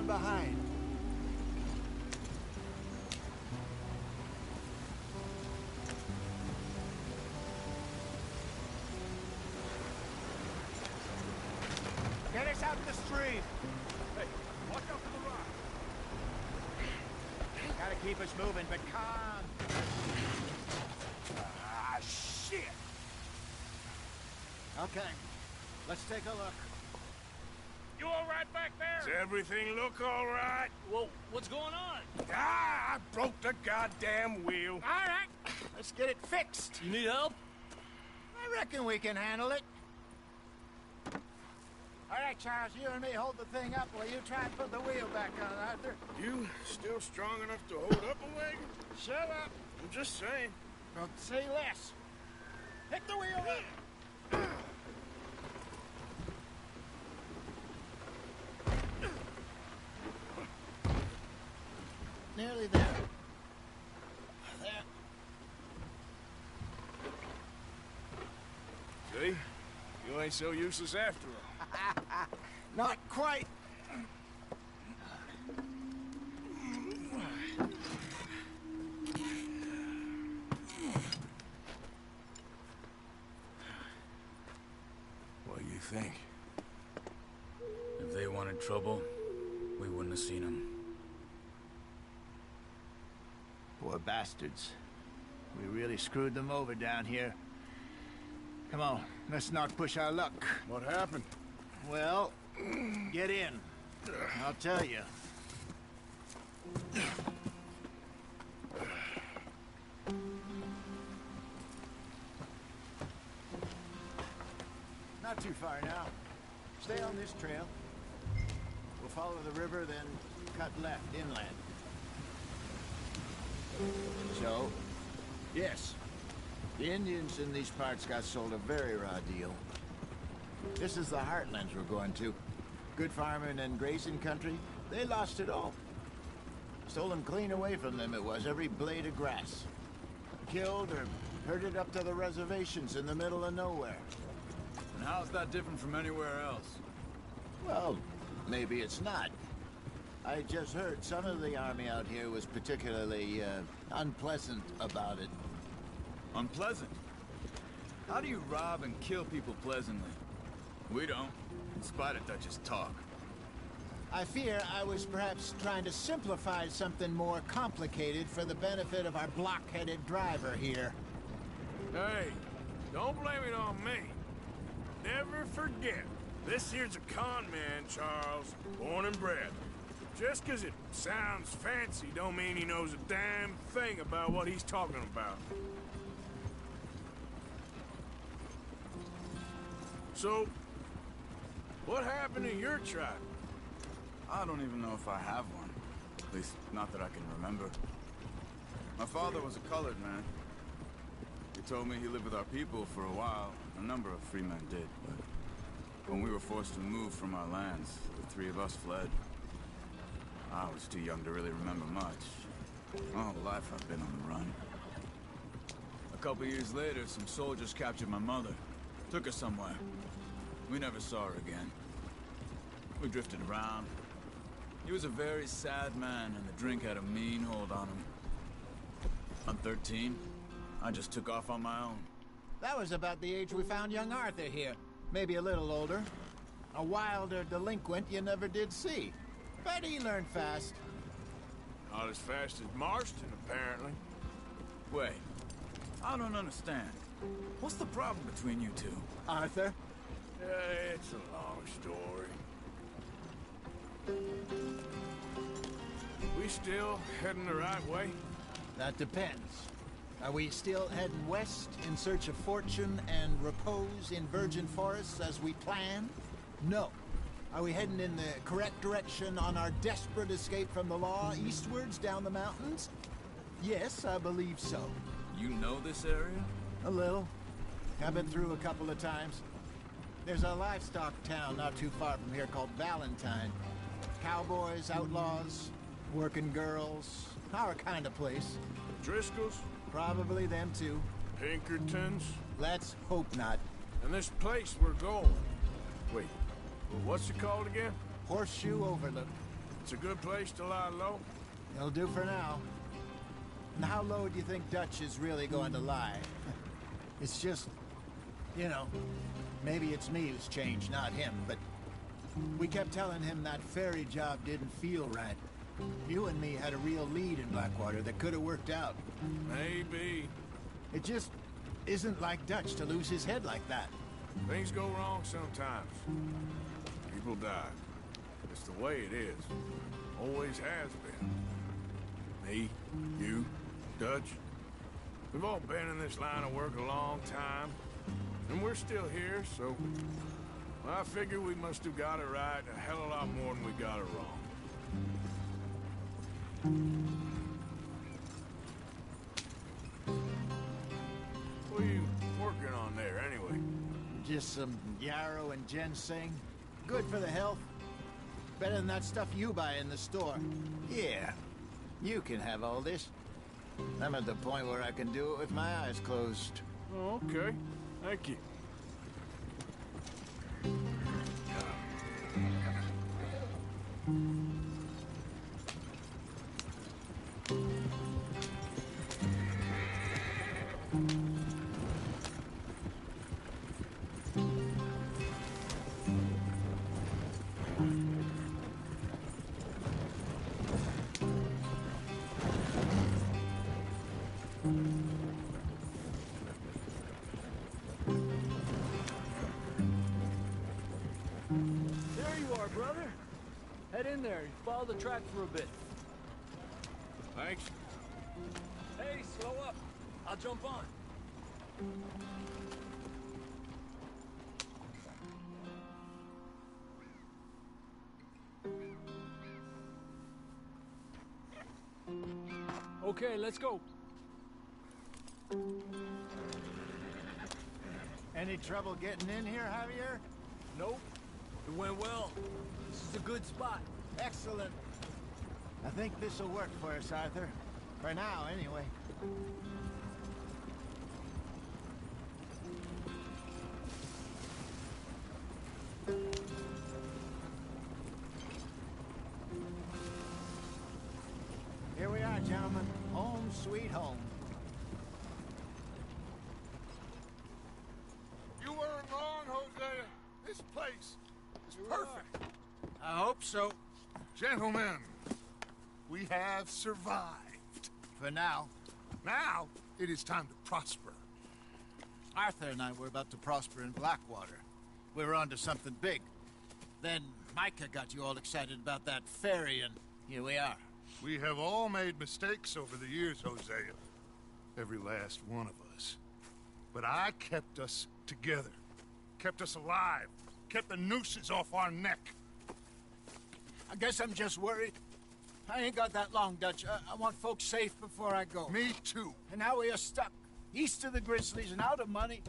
behind. Get us out the street. Hey, watch out for the rock. Gotta keep us moving, but calm. Ah, shit! Okay, let's take a look. You all right back there? Does everything look all right? Well, what's going on? Ah, I broke the goddamn wheel. All right, let's get it fixed. You need help? I reckon we can handle it. All right, Charles, you and me hold the thing up while you try and put the wheel back on, Arthur. You still strong enough to hold up a wagon? Shut up. I'm just saying. Don't say less. Pick the wheel up. Nearly there. There. See? You ain't so useless after all. Not quite. What do you think? If they wanted trouble, we wouldn't have seen them. Poor bastards. We really screwed them over down here. Come on, let's not push our luck. What happened? Well, get in. I'll tell you. Not too far now. Stay on this trail. We'll follow the river, then cut left inland. So, yes, the Indians in these parts got sold a very raw deal. This is the heartlands we're going to. Good farming and grazing country, they lost it all. Stolen clean away from them it was, every blade of grass. Killed or herded up to the reservations in the middle of nowhere. And how's that different from anywhere else? Well, maybe it's not. I just heard some of the army out here was particularly, unpleasant about it. Unpleasant? How do you rob and kill people pleasantly? We don't, in spite of Dutch's talk. I fear I was perhaps trying to simplify something more complicated for the benefit of our block-headed driver here. Hey, don't blame it on me. Never forget, this here's a con man, Charles, born and bred. Just 'cause it sounds fancy don't mean he knows a damn thing about what he's talking about. So, what happened to your tribe? I don't even know if I have one. At least, not that I can remember. My father was a colored man. He told me he lived with our people for a while. A number of free men did, but when we were forced to move from our lands, the three of us fled. I was too young to really remember much. All life I've been on the run. A couple years later, some soldiers captured my mother. Took her somewhere. We never saw her again. We drifted around. He was a very sad man, and the drink had a mean hold on him. I'm 13. I just took off on my own. That was about the age we found young Arthur here. Maybe a little older. A wilder delinquent you never did see. But he learned fast. Not as fast as Marston, apparently. Wait. I don't understand. What's the problem between you two? Arthur? It's a long story. We still heading the right way? That depends. Are we still heading west in search of fortune and repose in virgin forests as we planned? No. Are we heading in the correct direction on our desperate escape from the law eastwards down the mountains? Yes, I believe so. You know this area? A little. I've been through a couple of times. There's a livestock town not too far from here called Valentine. Cowboys, outlaws, working girls, our kind of place. Driscoll's? Probably them too. Pinkertons? Let's hope not. And this place we're going. Wait, what's it called again? Horseshoe Overlook. It's a good place to lie low. It'll do for now. And how low do you think Dutch is really going to lie? It's just, you know, maybe it's me who's changed, not him, but we kept telling him that ferry job didn't feel right. You and me had a real lead in Blackwater that could have worked out. Maybe. It just isn't like Dutch to lose his head like that. Things go wrong sometimes. People die. It's the way it is. Always has been. Me, you, Dutch. We've all been in this line of work a long time. And we're still here, so... I figure we must have got it right a hell of a lot more than we got it wrong. What are you working on there, anyway? Just some yarrow and ginseng. Good for the health. Better than that stuff you buy in the store. Yeah, you can have all this. I'm at the point where I can do it with my eyes closed. Oh, okay. Thank you. There you are, brother. Head in there. Follow the track for a bit. Thanks. Hey, slow up. I'll jump on. Okay, let's go. Any trouble getting in here, Javier? Nope. It went well. This is a good spot. Excellent. I think this'll work for us, Arthur. For now, anyway. Here we are, gentlemen. Home sweet home. You weren't wrong, Hosea. This place is perfect. I hope so. Gentlemen, we have survived. For now. Now, it is time to prosper. Arthur and I were about to prosper in Blackwater. We were onto something big. Then Micah got you all excited about that ferry, and here we are. We have all made mistakes over the years, Hosea. Every last one of us. But I kept us together. Kept us alive. Kept the nooses off our neck. I guess I'm just worried. I ain't got that long, Dutch. I want folks safe before I go. Me too. And now we are stuck. East of the Grizzlies and out of money.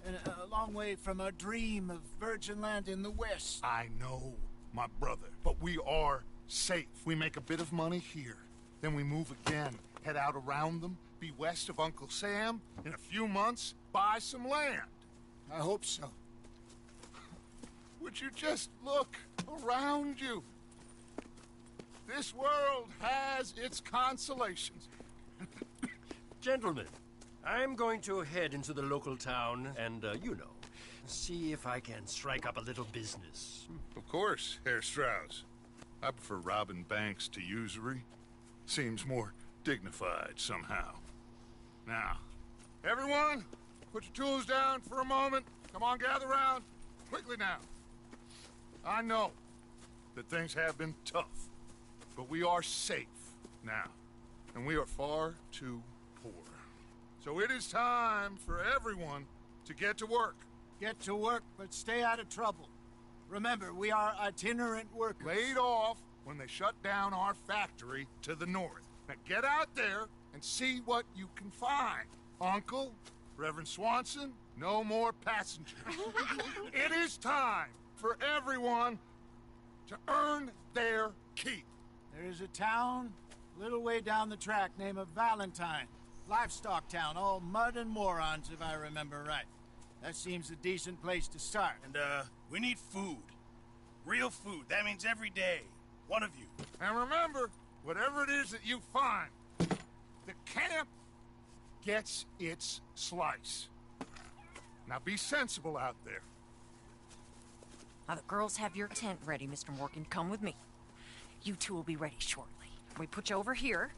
And a long way from our dream of virgin land in the west. I know, my brother. But we are safe. We make a bit of money here. Then we move again. Head out around them. Be west of Uncle Sam. In a few months, buy some land. I hope so. Would you just look around you? This world has its consolations. Gentlemen, I'm going to head into the local town and, you know, see if I can strike up a little business. Of course, Herr Strauss. I prefer robbing banks to usury. Seems more dignified somehow. Now, everyone, put your tools down for a moment. Come on, gather round. Quickly now. I know that things have been tough, but we are safe now, and we are far too poor. So it is time for everyone to get to work. Get to work, but stay out of trouble. Remember, we are itinerant workers. Laid off when they shut down our factory to the north. Now get out there and see what you can find. Uncle, Reverend Swanson, no more passengers. It is time for everyone to earn their keep. There is a town a little way down the track named Valentine. Livestock town, all mud and morons, if I remember right. That seems a decent place to start. And, we need food. Real food. That means every day. One of you. And remember, whatever it is that you find, the camp gets its slice. Now be sensible out there. Now the girls have your tent ready, Mr. Morgan. Come with me. You two will be ready shortly. We put you over here.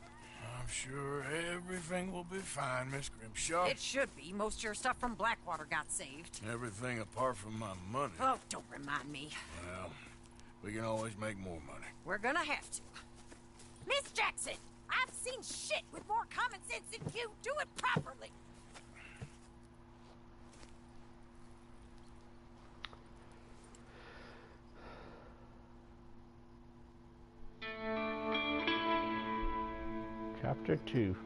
I'm sure everything will be fine, Miss Grimshaw. It should be. Most of your stuff from Blackwater got saved. Everything apart from my money. Oh, don't remind me. Well, we can always make more money. We're gonna have to. Miss Jackson, I've seen shit with more common sense than you. Do it properly. Chapter 2.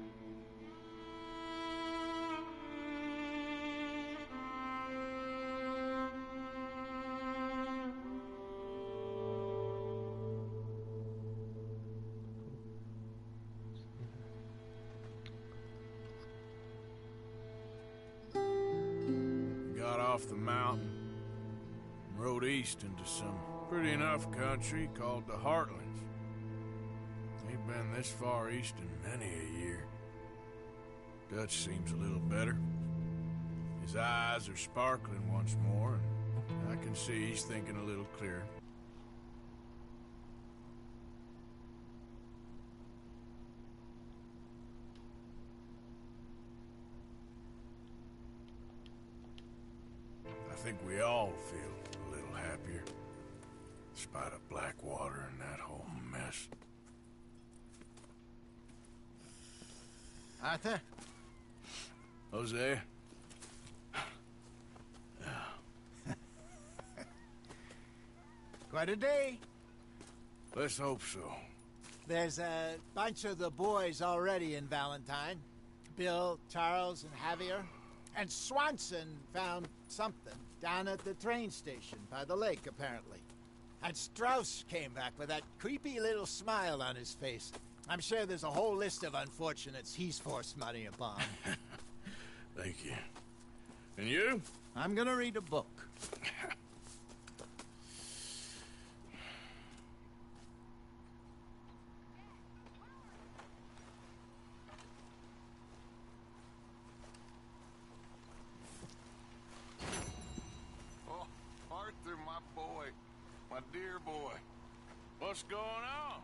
Got off the mountain and rode east into some pretty enough country called the Heartlands. Ain't been this far east in many a year. Dutch seems a little better. His eyes are sparkling once more, and I can see he's thinking a little clearer. I think we all feel a little happier, in spite of Blackwater and that whole mess. Arthur? Jose? Quite a day. Let's hope so. There's a bunch of the boys already in Valentine. Bill, Charles, and Javier. And Swanson found something down at the train station by the lake, apparently. And Strauss came back with that creepy little smile on his face. I'm sure there's a whole list of unfortunates he's forced money upon. Thank you. And you? I'm gonna read a book. Oh, Arthur, my boy. My dear boy. What's going on?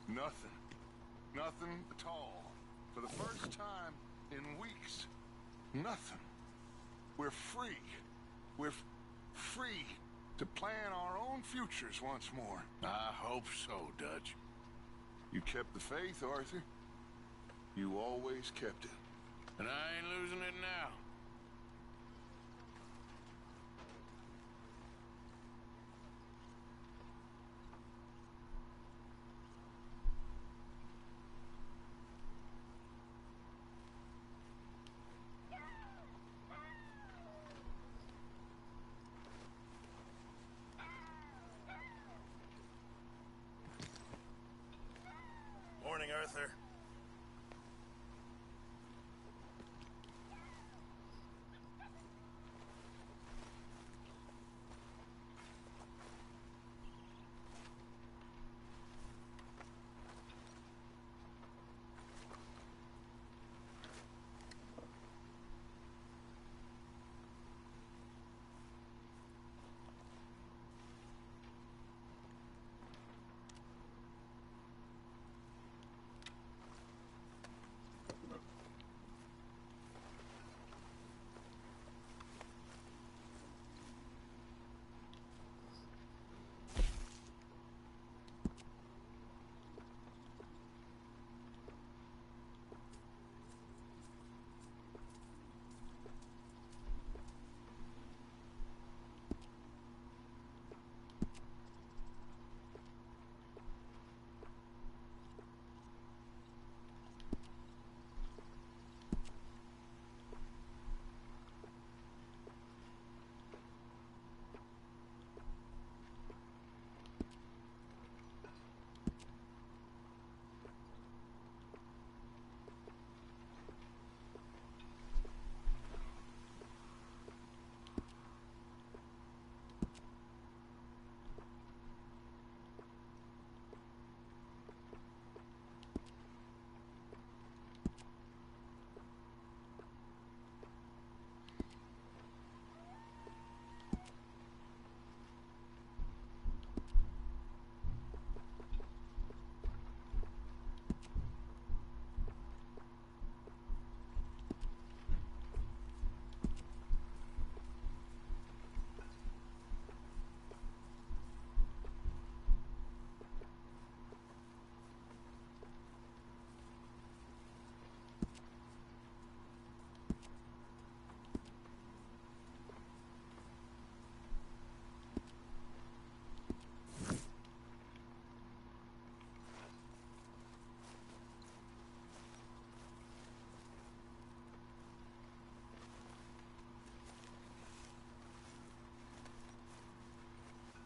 Nothing. Nothing at all. For the first time in weeks. Nothing. We're free. We're free to plan our own futures once more. I hope so, Dutch. You kept the faith, Arthur. You always kept it. And I ain't losing it now. Morning, Arthur.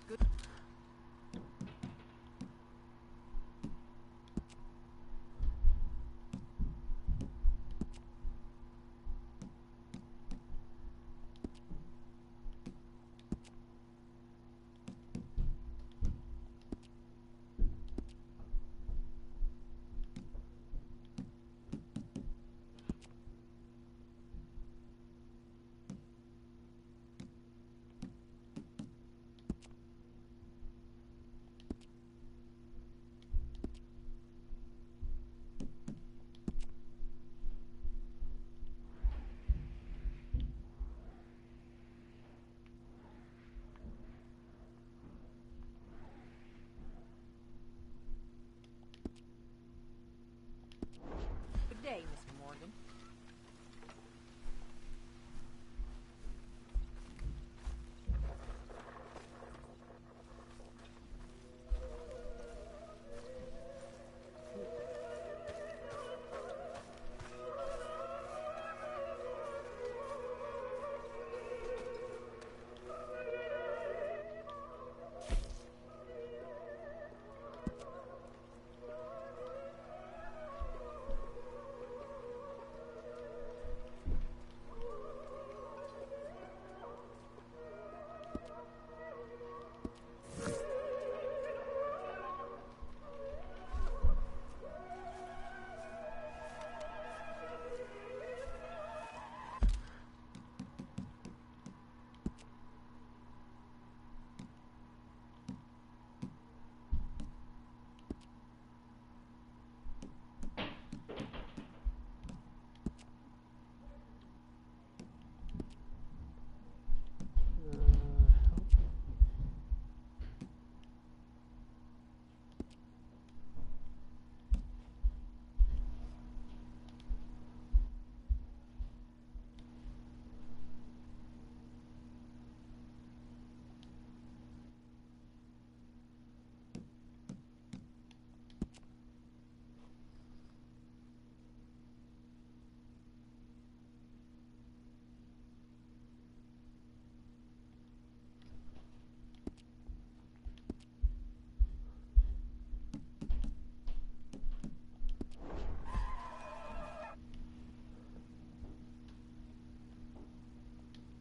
good.